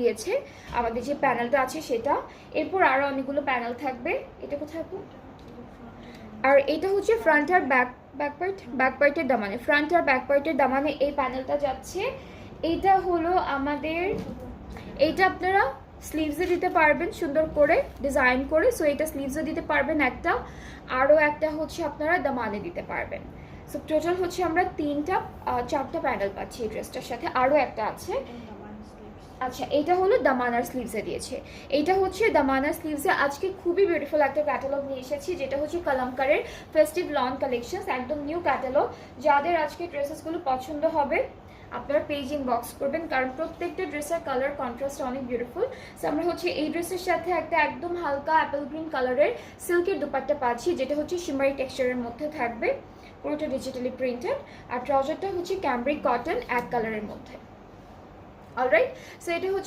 দিয়েছে আমাদের যে প্যানেলটা আছে সেটা। এরপর আরো অনেকগুলো প্যানেল থাকবে। এটা কোথায় আপু? আর এটা হচ্ছে ফ্রন্ট আর ব্যাক পার্টের দামানে, ফ্রন্ট আর ব্যাক পার্টের দামানে এই প্যানেলটা যাচ্ছে। এইটা হলো আমাদের, এইটা আপনারা স্লিভসে দিতে পারবেন সুন্দর করে ডিজাইন করে। সো এটা স্লিভসে দিতে পারবেন একটা, আরও একটা হচ্ছে আপনারা দামানে দিতে পারবেন। সো টোটাল হচ্ছে আমরা চারটা প্যানেল পাচ্ছি এই ড্রেসটার সাথে, আরও একটা আছে। আচ্ছা, এটা হলো দামানার স্লিভসে দিয়েছে। এইটা হচ্ছে দামানার স্লিভসে আজকে খুবই বিউটিফুল একটা ক্যাটালগ নিয়ে এসেছি, যেটা হচ্ছে কলমকারের ফেস্টিভ লন কালেকশনস, একদম নিউ ক্যাটালগ। যাদের আজকে ড্রেসেসগুলো পছন্দ হবে আপনারা পেজ ইনবক্স করবেন, কারণ প্রত্যেকটা ড্রেসের কালার কন্ট্রাস্ট অনেক বিউটিফুল। সো আমরা হচ্ছে এই ড্রেসের সাথে একটা একদম হালকা অ্যাপেল গ্রিন কালারের সিল্কের দুপাট্টা পাচ্ছি, যেটা হচ্ছে শিমারি টেক্সচারের মধ্যে থাকবে, পুরোটা ডিজিটালি প্রিন্টেড। আর ট্রাউজারটা হচ্ছে ক্যামব্রিক কটন এক কালারের মধ্যে। অলরাইট, সো এটা হচ্ছে